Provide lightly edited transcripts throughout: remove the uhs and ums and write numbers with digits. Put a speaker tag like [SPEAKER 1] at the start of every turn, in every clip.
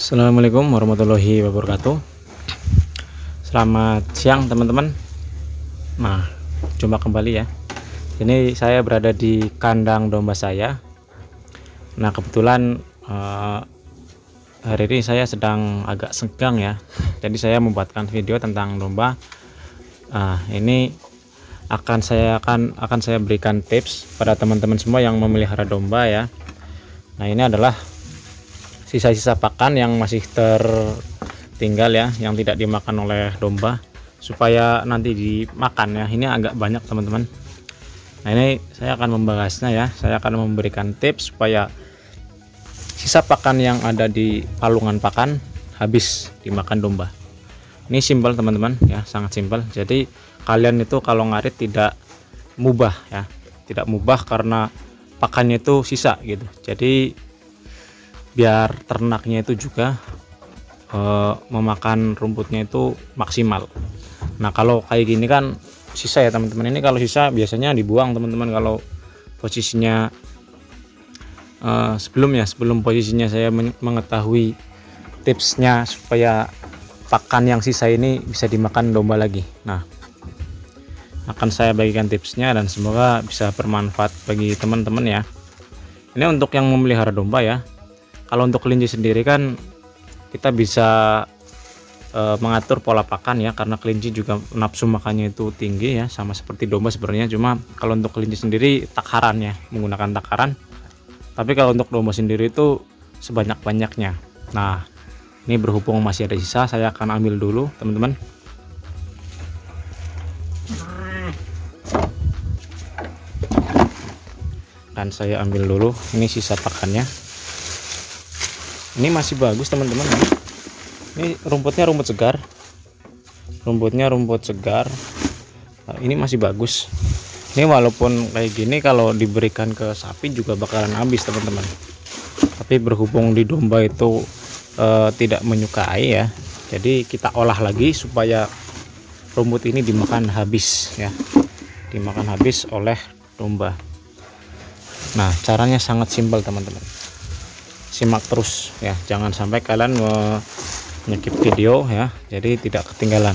[SPEAKER 1] Assalamualaikum warahmatullahi wabarakatuh. Selamat siang teman-teman. Nah, jumpa kembali ya. Ini saya berada di kandang domba saya. Nah, kebetulan hari ini saya sedang agak senggang ya. Jadi saya membuatkan video tentang domba. Ini akan saya berikan tips pada teman-teman semua yang memelihara domba ya. Nah, ini adalah sisa-sisa pakan yang masih tertinggal ya, yang tidak dimakan oleh domba supaya nanti dimakan ya. Ini agak banyak teman-teman. Nah, ini saya akan membahasnya ya. Saya akan memberikan tips supaya sisa pakan yang ada di palungan pakan habis dimakan domba. Ini simpel teman-teman ya, sangat simpel. Jadi kalian itu kalau ngarit tidak mubah ya, tidak mubah karena pakannya itu sisa gitu. Jadi biar ternaknya itu juga memakan rumputnya itu maksimal. Nah, kalau kayak gini kan sisa ya teman-teman. Ini kalau sisa biasanya dibuang teman-teman. Kalau posisinya sebelum posisinya saya mengetahui tipsnya supaya pakan yang sisa ini bisa dimakan domba lagi. Nah, akan saya bagikan tipsnya dan semoga bisa bermanfaat bagi teman-teman ya. Ini untuk yang memelihara domba ya. Kalau untuk kelinci sendiri kan kita bisa mengatur pola pakan ya, karena kelinci juga nafsu makannya itu tinggi ya, sama seperti domba sebenarnya. Cuma kalau untuk kelinci sendiri takaran ya, menggunakan takaran. Tapi kalau untuk domba sendiri itu sebanyak-banyaknya. Nah, ini berhubung masih ada sisa, saya akan ambil dulu teman-teman. Dan saya ambil dulu ini sisa pakannya. Ini masih bagus teman-teman. Ini rumputnya rumput segar. Nah, ini masih bagus. Ini walaupun kayak gini kalau diberikan ke sapi juga bakalan habis teman-teman. Tapi berhubung di domba itu tidak menyukai ya, jadi kita olah lagi supaya rumput ini dimakan habis ya, dimakan habis oleh domba. Nah, caranya sangat simpel teman-teman. Simak terus ya, jangan sampai kalian menyekip video ya, jadi tidak ketinggalan.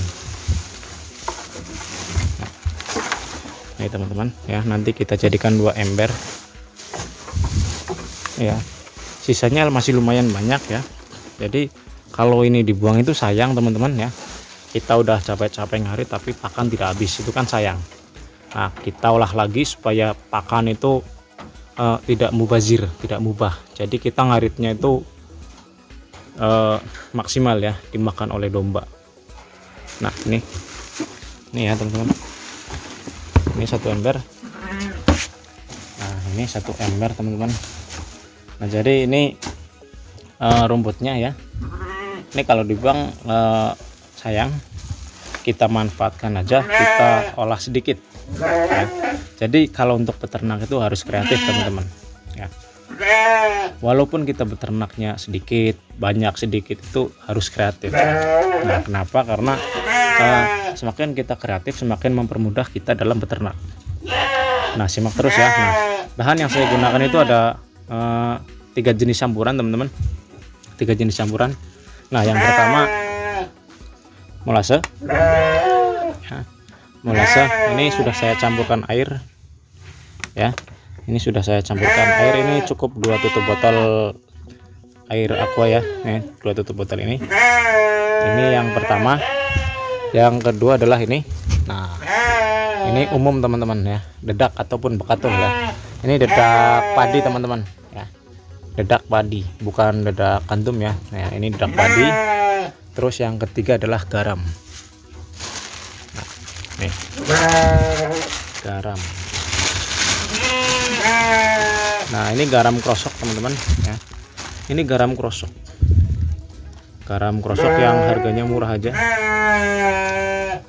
[SPEAKER 1] Nah, ini teman-teman ya, nanti kita jadikan 2 ember ya. Sisanya masih lumayan banyak ya, jadi kalau ini dibuang itu sayang teman-teman ya. Kita udah capek-capek ngarit tapi pakan tidak habis, itu kan sayang. Nah, kita olah lagi supaya pakan itu tidak mubazir, tidak mubah. Jadi kita ngaritnya itu maksimal ya, dimakan oleh domba. Nah, ini ya teman-teman. Ini 1 ember. Nah, ini 1 ember teman-teman. Nah, jadi ini rumputnya ya. Ini kalau dibuang sayang. Kita manfaatkan aja, kita olah sedikit ya. Jadi kalau untuk peternak itu harus kreatif teman-teman ya. Walaupun kita beternaknya sedikit, banyak sedikit itu harus kreatif. Nah, kenapa? Karena semakin kita kreatif semakin mempermudah kita dalam beternak. Nah, simak terus ya. Nah, bahan yang saya gunakan itu ada 3 jenis campuran teman-teman. 3 jenis campuran. Nah, yang pertama molase ya. Molase ini sudah saya campurkan air ya. Ini sudah saya campurkan air, ini cukup 2 tutup botol air aqua ya. Nih, 2 tutup botol ini. Ini yang pertama. Yang kedua adalah ini. Nah, ini umum teman-teman ya, dedak ataupun bekatul ya. Ini dedak padi teman-teman ya. Dedak padi, bukan dedak kantum ya. Nah, ini dedak padi. Terus yang ketiga adalah garam. Nah, nih. Garam. Nah, ini garam krosok teman-teman ya. Ini garam krosok. Garam krosok yang harganya murah aja.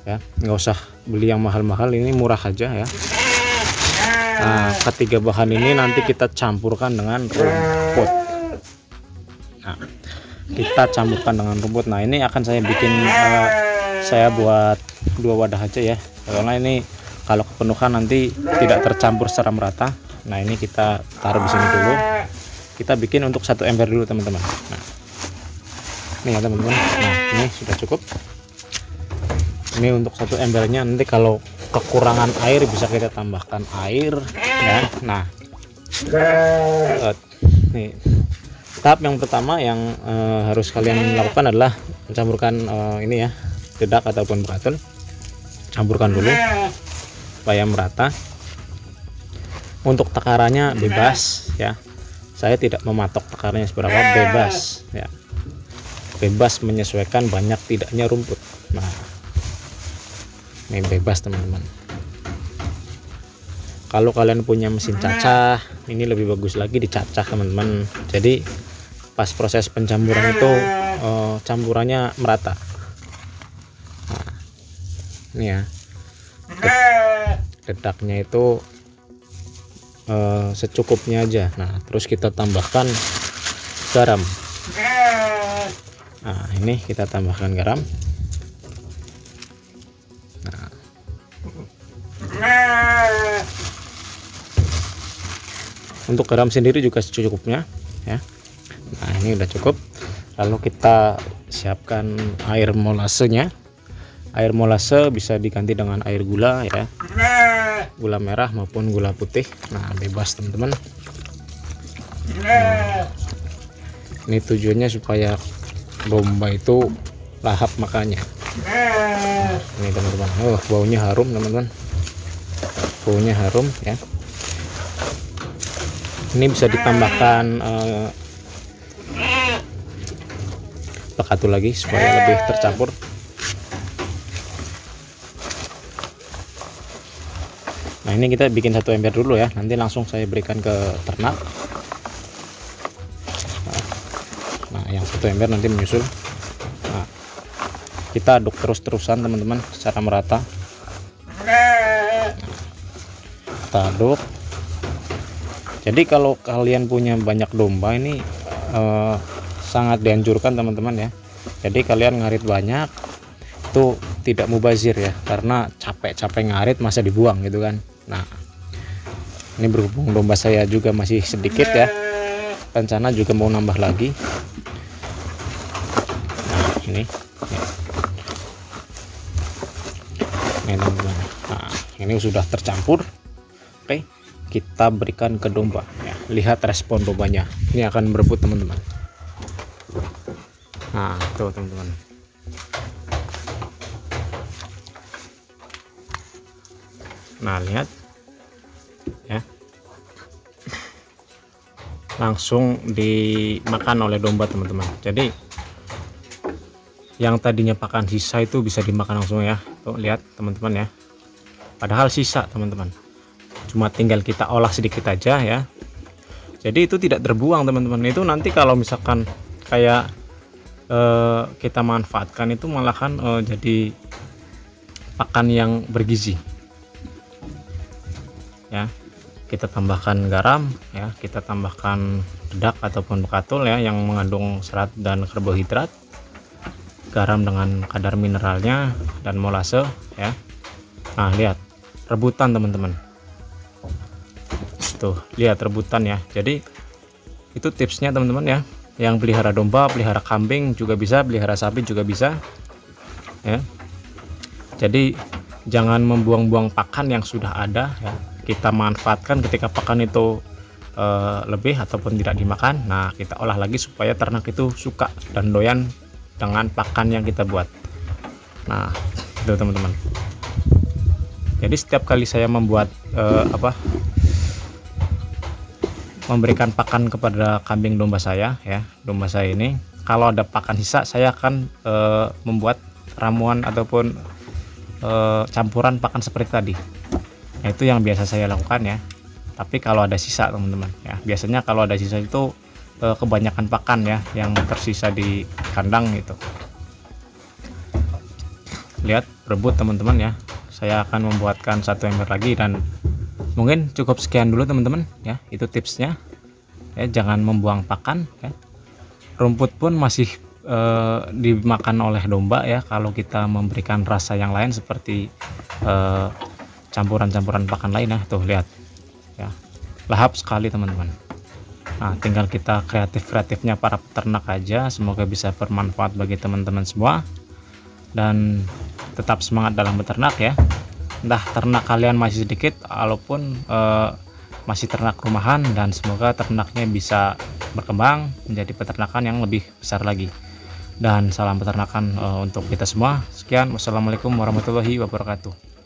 [SPEAKER 1] Ya, nggak usah beli yang mahal-mahal, ini murah aja ya. Nah, ketiga bahan ini nanti kita campurkan dengan rumput. Nah, kita campurkan dengan rumput. Nah, ini akan saya bikin saya buat 2 wadah aja ya, karena ini kalau kepenuhan nanti tidak tercampur secara merata. Nah, ini kita taruh di sini dulu. Kita bikin untuk 1 ember dulu teman-teman. Nah, nih ya teman-teman. Nah ini sudah cukup. Ini untuk satu embernya, nanti kalau kekurangan air bisa kita tambahkan air ya. Nah nih tahap yang pertama yang harus kalian lakukan adalah mencampurkan ini ya, dedak ataupun bekatul. Campurkan dulu supaya merata. Untuk takarannya bebas ya, saya tidak mematok takarannya seberapa, bebas ya, bebas menyesuaikan banyak tidaknya rumput. Nah ini bebas teman-teman. Kalau kalian punya mesin cacah, ini lebih bagus lagi dicacah teman-teman. Jadi pas proses pencampuran itu campurannya merata. Nah, ini ya, dedaknya itu secukupnya aja. Nah terus kita tambahkan garam. Nah ini kita tambahkan garam. Untuk garam sendiri juga secukupnya ya. Nah ini udah cukup. Lalu kita siapkan air molasenya. Air molase bisa diganti dengan air gula ya, gula merah maupun gula putih. Nah bebas teman-teman. Ini tujuannya supaya domba itu lahap makannya. Ini teman-teman, baunya harum teman-teman, baunya harum ya. Ini bisa ditambahkan bekatul lagi supaya lebih tercampur. Nah ini kita bikin satu ember dulu ya, nanti langsung saya berikan ke ternak. Nah yang satu ember nanti menyusul. Nah, kita aduk terus-terusan teman-teman secara merata. Kita aduk. Jadi kalau kalian punya banyak domba ini sangat dianjurkan teman-teman ya. Jadi kalian ngarit banyak itu tidak mubazir ya, karena capek-capek ngarit masa dibuang gitu kan. Nah ini berhubung domba saya juga masih sedikit ya, rencana juga mau nambah lagi. Nah ini teman-teman. Nah ini sudah tercampur. Oke, kita berikan ke domba ya. Lihat respon dombanya, ini akan berebut teman-teman. Nah tuh teman-teman, nah lihat ya, langsung dimakan oleh domba teman-teman. Jadi yang tadinya pakan sisa itu bisa dimakan langsung ya. Tuh lihat teman-teman ya, padahal sisa teman-teman, cuma tinggal kita olah sedikit aja ya. Jadi itu tidak terbuang teman-teman. Itu nanti kalau misalkan kayak kita manfaatkan itu malahan jadi pakan yang bergizi ya. Kita tambahkan garam ya, kita tambahkan dedak ataupun bekatul ya yang mengandung serat dan karbohidrat, garam dengan kadar mineralnya, dan molase ya. Nah lihat rebutan teman-teman, tuh lihat rebutan ya. Jadi itu tipsnya teman-teman ya, yang pelihara domba, pelihara kambing juga bisa, pelihara sapi juga bisa ya. Jadi jangan membuang-buang pakan yang sudah ada ya. Kita manfaatkan ketika pakan itu lebih ataupun tidak dimakan. Nah kita olah lagi supaya ternak itu suka dan doyan dengan pakan yang kita buat. Nah itu teman-teman. Jadi setiap kali saya membuat memberikan pakan kepada kambing domba saya ya, domba saya ini, kalau ada pakan sisa saya akan membuat ramuan ataupun campuran pakan seperti tadi. Nah, itu yang biasa saya lakukan ya. Tapi kalau ada sisa teman-teman ya, biasanya kalau ada sisa itu kebanyakan pakan ya yang tersisa di kandang gitu. Lihat rebut teman-teman ya. Saya akan membuatkan satu ember lagi, dan mungkin cukup sekian dulu teman-teman ya. Itu tipsnya ya, jangan membuang pakan ya. Rumput pun masih dimakan oleh domba ya, kalau kita memberikan rasa yang lain seperti campuran-campuran pakan lain ya. Tuh lihat ya, lahap sekali teman-teman. Nah, tinggal kita kreatifnya para peternak aja. Semoga bisa bermanfaat bagi teman-teman semua, dan tetap semangat dalam beternak ya. Entah ternak kalian masih sedikit walaupun masih ternak rumahan, dan semoga ternaknya bisa berkembang menjadi peternakan yang lebih besar lagi. Dan salam peternakan untuk kita semua. Sekian, wassalamualaikum warahmatullahi wabarakatuh.